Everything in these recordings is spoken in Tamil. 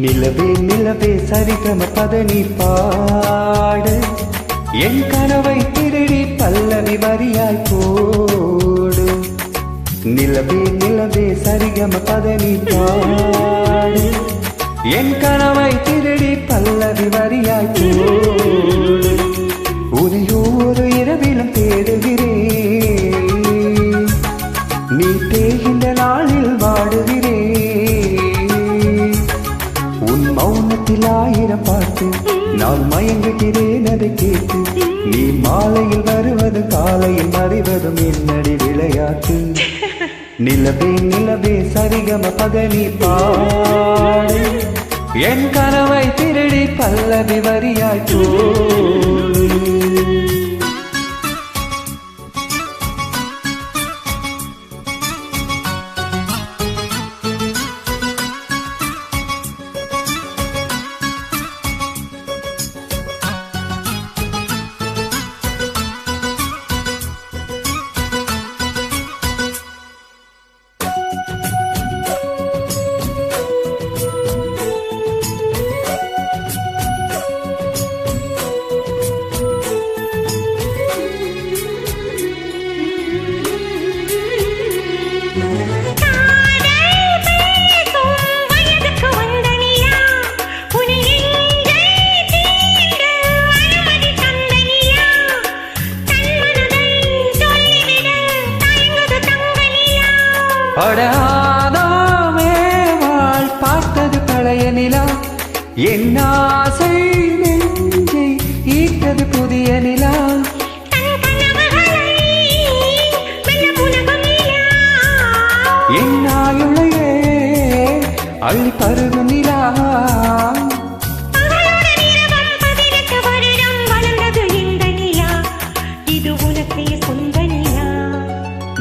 நிலவே நிலவே சரிகம பதனி பாடு என் கனவை திருடி பல்லவி வரியாய் போடு. நிலவே நிலவே சரிகம பதனி பாடு என் கனவை திருடி பல்லவி வரியாய் போடு. உனையோரு இரவிலும் தேடுகிறேன், நீ தேகின்ற நாளில் வாடுகிறேன். உன் மௌனத்தில் ஆயிரம் பாட்டு நான் மயங்குகிறேன் அதை கேட்டு. நீ மாலையில் வருவது காலையில் மறைவதும் என்னடி விளையாட்டு. நிலவே நிலவே சரிகம பதனி பாடு என் கனவை திருடி பல்லவி வரியாய் போடு. அடாதாமே வாழ் பார்த்தது பழைய நிலா, என் ஆசை நெஞ்சை ஈட்டது புதிய நிலா. என் ஆயுளையே அள்ளி பருகு நிலா.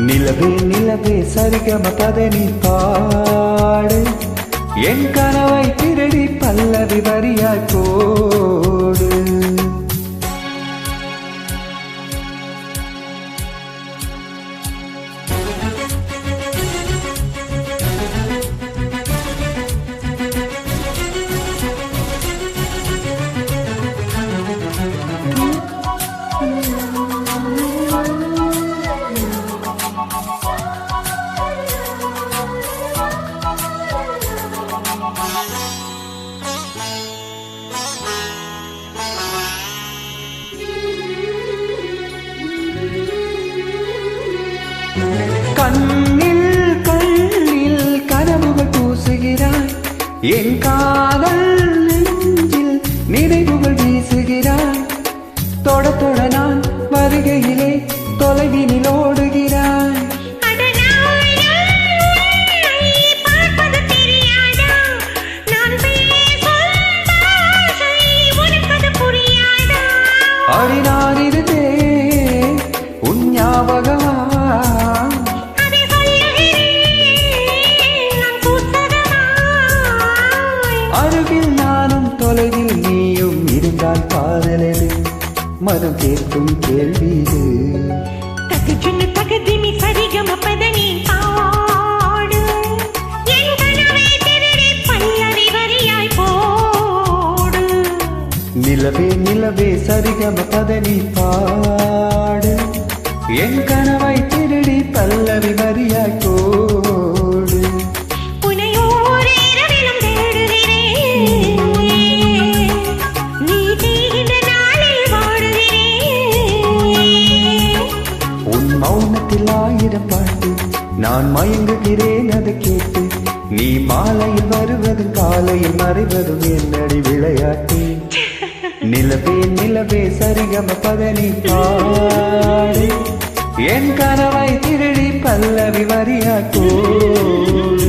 நிலவே நிலவே சரிகம பதனி பாடு என் கனவை திருடி பல்லவி வரியாய் போடு. கண்ணில் கண்ணில் கனவுகள் பூசுகிறாய், என் காதல் நெஞ்சில் நினைவுகள் வீசுகிறாய். தொட தொட நான் வருகையிலே தொலைவினில் ஓடுகிறாய். அடி நான் இருந்தேன் உன் ஞாபகமா, அருகில் நானும் தொலைவில் நீயும் இருந்தால் காதலது மனம் கேட்கும் கேள்வி இது. தகுஜுன்னு தகுதிமி சரிகம பதனி பாடு என் கனவை திருடி பல்லவி வரியாய் போடு. நிலவே நிலவே சரிகம பதனி பாடு என் கனவை திருடி பல்லவி வரியாய் போடு. உனையோர் இரவிலும் தேடுகிறேன், நீ தேகின்ற நாளில் வாடுகிறேன். உன் மௌனத்தில் ஆயிரம் பாட்டு நான் மயங்குகிறேன் அதை கேட்டு. நீ மாலையில் வருவதும் காலையில் மறைவதும் என்னடி விளையாட்டு. நிலவே நிலவே சரிகம பதனி பாடு என் கனவை திருடி பல்லவி வரியாய் போடு.